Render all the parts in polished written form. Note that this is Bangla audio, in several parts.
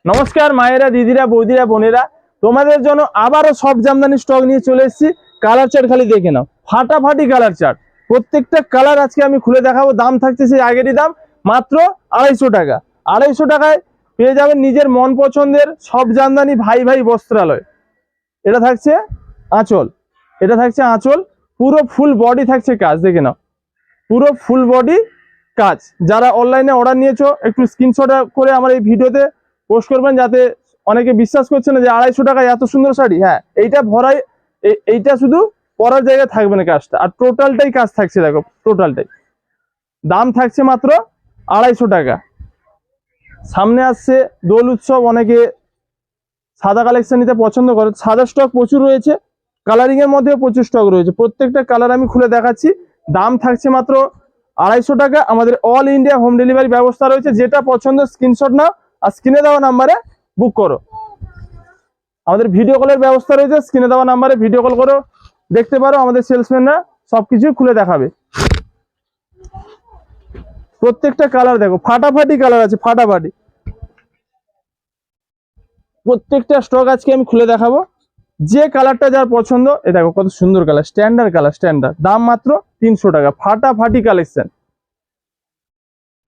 নমস্কার মায়েরা, দিদিরা, বৌদিরা, বোনেরা, তোমাদের জন্য আবারও সব জামদানি স্টক নিয়ে চলে এসেছি। কালার চার্ট খালি দেখে নাও, ফাটাফাটি কালার চার্ট। প্রত্যেকটা কালার আজকে আমি খুলে দেখাবো। দাম থাকছে সেই আগেরই দাম, মাত্র 250 টাকা। 250 টাকায় পেয়ে যাবেন নিজের মন পছন্দের সব জামদানি ভাই ভাই বস্ত্রালয়। এটা থাকছে আঁচল, এটা থাকছে আঁচল, পুরো ফুল বডি থাকছে কাজ, দেখে নাও পুরো ফুল বডি কাজ। যারা অনলাইনে অর্ডার নিয়েছো একটু স্ক্রিনশট করে আমার এই ভিডিওতে পোস্ট করবেন, যাতে অনেকে বিশ্বাস করছে না যে 250 টাকায় এত সুন্দর শাড়ি। হ্যাঁ, এইটা ভরাই, এইটা শুধু পরার জায়গায় থাকবে না কাজটা, আর টোটালটাই কাজ থাকছে। দেখো টোটালটাই দাম থাকছে মাত্র 250 টাকা। সামনে আসছে দোল উৎসব, অনেকে সাদা কালেকশন নিতে পছন্দ করে। সাদা স্টক প্রচুর রয়েছে, কালারিং এর মধ্যেও প্রচুর স্টক রয়েছে। প্রত্যেকটা কালার আমি খুলে দেখাচ্ছি। দাম থাকছে মাত্র 250 টাকা। আমাদের অল ইন্ডিয়া হোম ডেলিভারি ব্যবস্থা রয়েছে। যেটা পছন্দ স্ক্রিনশট নাও আর স্ক্রিনে দেওয়া নাম্বারে বুক করো। আমাদের ভিডিও কলের ব্যবস্থা রয়েছে, স্ক্রিনে দেওয়া নাম্বারে ভিডিও কল করো, দেখতে পারো। আমাদের সেলসম্যানরা সবকিছু খুলে দেখাবে। প্রত্যেকটা কালার দেখো, ফাটাফাটি কালার আছে, ফাটাফাটি। প্রত্যেকটা স্টক আজকে আমি খুলে দেখাবো। যে কালারটা যার পছন্দ, এ দেখো কত সুন্দর কালার, স্ট্যান্ডার্ড কালার, স্ট্যান্ডার্ড। দাম মাত্র 300 টাকা। ফাটাফাটি কালেকশন,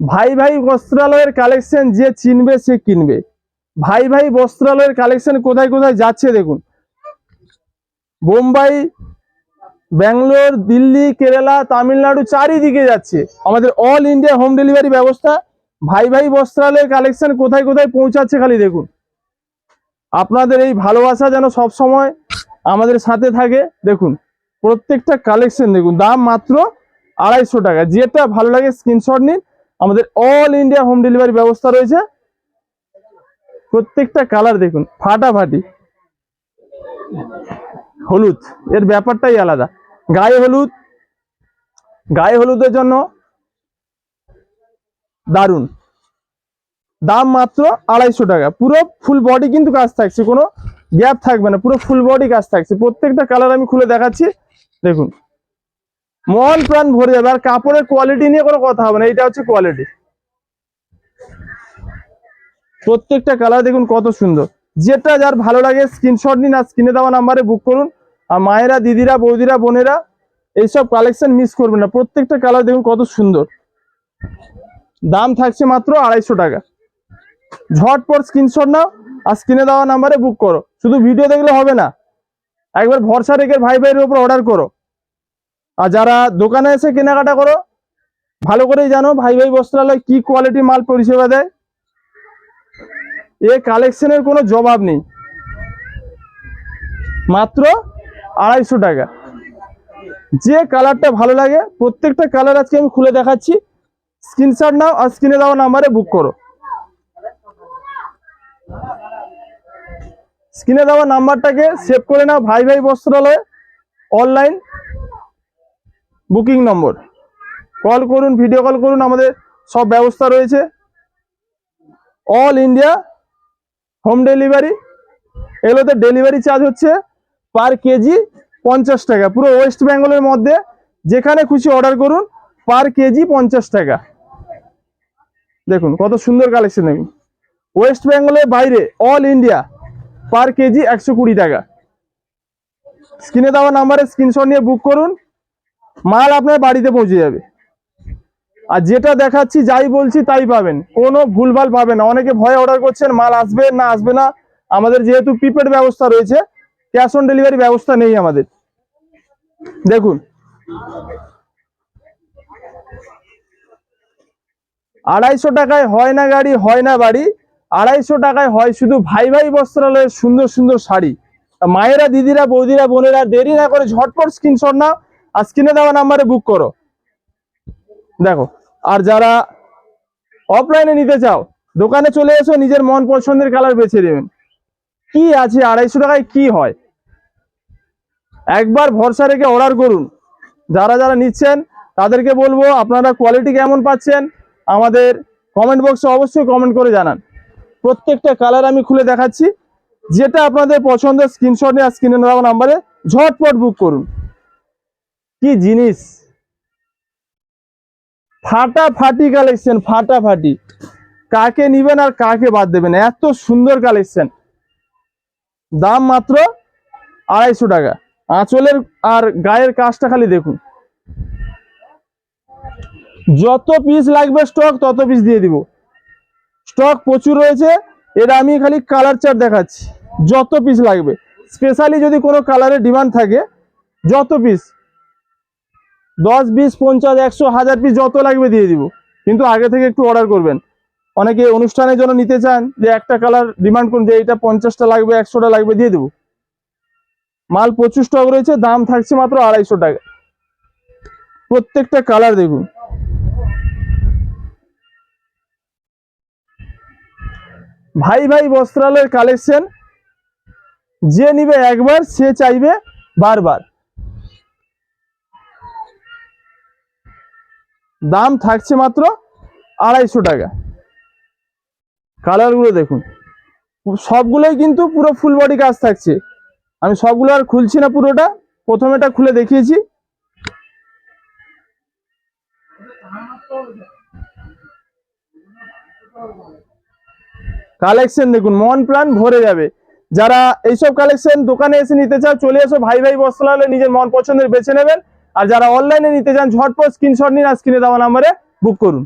ভাই ভাই বস্ত্রালয়ের কালেকশন। যে চিনবে সে কিনবে। ভাই ভাই বস্ত্রালয়ের কালেকশন কোথায় কোথায় যাচ্ছে দেখুন। বোম্বাই, ব্যাঙ্গালোর, দিল্লি, কেরালা, তামিলনাড়ু, চারিদিকে যাচ্ছে। আমাদের অল ইন্ডিয়া হোম ডেলিভারি ব্যবস্থা। ভাই ভাই বস্ত্রালয়ের কালেকশন কোথায় কোথায় পৌঁছাচ্ছে খালি দেখুন। আপনাদের এই ভালোবাসা যেন সব সময় আমাদের সাথে থাকে। দেখুন প্রত্যেকটা কালেকশন দেখুন, দাম মাত্র 250 টাকা। যেটা ভালো লাগে স্ক্রিনশট নিন। আমাদের অল ইন্ডিয়া হোম ডেলিভারি ব্যবস্থা রয়েছে। প্রত্যেকটা কালার দেখুন, ফাটাফাটি। হলুদ, এর ব্যাপারটাই আলাদা। গায়ে হলুদ, গায়ে হলুদের জন্য দারুন। দাম মাত্র 250 টাকা। পুরো ফুল বডি কিন্তু কাজ থাকছে, কোনো গ্যাপ থাকবে না, পুরো ফুল বডি কাজ থাকছে। প্রত্যেকটা কালার আমি খুলে দেখাচ্ছি। দেখুন মন প্রাণ ভরে যাবে। আর কাপড়ের কোয়ালিটি নিয়ে কোনো কথা হবে না, এটা হচ্ছে কোয়ালিটি। প্রত্যেকটা কালার দেখুন কত সুন্দর। যেটা যার ভালো লাগে স্ক্রিনশট নিন আর স্ক্রিনে দেওয়া নাম্বারে বুক করুন। আর মায়েরা, দিদিরা, বৌদিরা, বোনেরা, এইসব কালেকশন মিস করবেন না। প্রত্যেকটা কালার দেখুন কত সুন্দর। দাম থাকছে মাত্র 250 টাকা। ঝটপট স্ক্রিনশট নাও আর স্ক্রিনে দেওয়া নাম্বারে বুক করো। শুধু ভিডিও দেখলে হবে না, একবার ভরসা রেখে ভাই ভাইয়ের উপর অর্ডার করো। আর যারা দোকানে এসে কেনাকাটা করো, ভালো করেই জানো ভাই ভাই বস্ত্রালয় কি কোয়ালিটি মাল পরিষেবা দেয়। এ কালেকশনের কোনো জবাব নেই। মাত্র 250 টাকা। যে কালারটা ভালো লাগে, প্রত্যেকটা কালার আজকে আমি খুলে দেখাচ্ছি। স্ক্রিনশট নাও আর স্ক্রিনে দেওয়া নাম্বারে বুক করো। স্ক্রিনে দেওয়া নাম্বারটাকে সেভ করে নাও, ভাই ভাই বস্ত্রালয় অনলাইন বুকিং নম্বর। কল করুন, ভিডিও কল করুন, আমাদের সব ব্যবস্থা রয়েছে। All India home delivery. এগুলোতে ডেলিভারি চার্জ হচ্ছে পার কেজি 50 টাকা। পুরো ওয়েস্ট বেঙ্গলের মধ্যে যেখানে খুশি অর্ডার করুন, পার কেজি 50 টাকা। দেখুন কত সুন্দর কালেকশন। দেখুন ওয়েস্ট বেঙ্গলের বাইরে অল ইন্ডিয়া পার কেজি 120 টাকা। স্ক্রিনে দেওয়া নাম্বারে স্ক্রিনশট নিয়ে বুক করুন, মাল আপনার বাড়িতে পৌঁছে যাবে। আর যেটা দেখাচ্ছি, যাই বলছি তাই পাবেন, কোনো ভুলভাল পাবেন না। অনেকে ভয়ে অর্ডার করছেন মাল আসবে না আসবে না। আমাদের যেহেতু প্রিপেড ব্যবস্থা রয়েছে, ক্যাশ অন ডেলিভারি ব্যবস্থা নেই আমাদের। দেখুন 250 টাকায় হয় না গাড়ি, হয় না বাড়ি। 250 টাকায় হয় শুধু ভাই ভাই বস্ত্রালয়ের সুন্দর সুন্দর শাড়ি। মায়েরা, দিদিরা, বৌদিরা, বোনেরা, দেরি না করে ঝটপট স্ক্রিনশট নাও আর স্ক্রিনে দেওয়া নাম্বারে বুক করো। দেখো, আর যারা অফলাইনে নিতে চাও, দোকানে চলে এসো, নিজের মন পছন্দের কালার বেছে নেবেন। কি আছে 250 টাকায়, কি হয়? একবার ভরসা রেখে অর্ডার করুন। যারা যারা নিচ্ছেন তাদেরকে বলবো, আপনারা কোয়ালিটি কেমন পাচ্ছেন আমাদের কমেন্ট বক্সে অবশ্যই কমেন্ট করে জানান। প্রত্যেকটা কালার আমি খুলে দেখাচ্ছি। যেটা আপনাদের পছন্দ স্ক্রিনশট নিয়ে স্ক্রিনে দেওয়া নাম্বারে ঝটপট বুক করুন। কি জিনিস, ফাটাফাটি কালেকশন, ফাটাফাটি। কাকে নিবেন আর কাকে বাদ দেবেন। এত সুন্দর কালেকশন, দাম মাত্র 250 টাকা। আঁচলের আর গায়ের কাজটা খালি দেখুন। যত পিস লাগবে স্টক তত পিস দিয়ে দিব, স্টক প্রচুর রয়েছে। এটা আমি খালি কালার চার্ট দেখাচ্ছি, যত পিস লাগবে। স্পেশালি যদি কোনো কালারের ডিমান্ড থাকে, যত পিস 10, 20, 50, 100, 1000 পিস যত লাগবে দিয়ে দিব, কিন্তু আগে থেকে একটু অর্ডার করবেন। অনেকে অনুষ্ঠানের জন্য নিতে চান, যে একটা কালার ডিমান্ড করুন যে এটা 50টা লাগবে, 100টা লাগবে, দিয়ে দেবো। মাল প্রচুর স্টক রয়েছে, দাম থাকছে মাত্র 250 টাকা। প্রত্যেকটা কালার দেখুন। ভাই ভাই বস্ত্রালয়ের কালেকশন, যে নিবে একবার সে চাইবে বারবার। দাম থাকছে মাত্র 250 টাকা। কালারগুলো দেখুন, সবগুলোই কিন্তু পুরো ফুল বডি কাজ থাকছে। আমি সবগুলো আর খুলছি না, পুরোটা প্রথমেটা খুলে দেখিয়েছি। কালেকশন দেখুন, মন প্রাণ ভরে যাবে। যারা এইসব কালেকশন দোকানে এসে নিতে চাও, চলে এসো ভাই ভাই বস্ত্রালয়ে, নিজের মন পছন্দের বেছে নেবেন। আর যারা অনলাইনে নিতে চান, ঝটপট স্ক্রিনশট নিন, আর স্ক্রিনে দেওয়া নাম্বারে বুক করুন।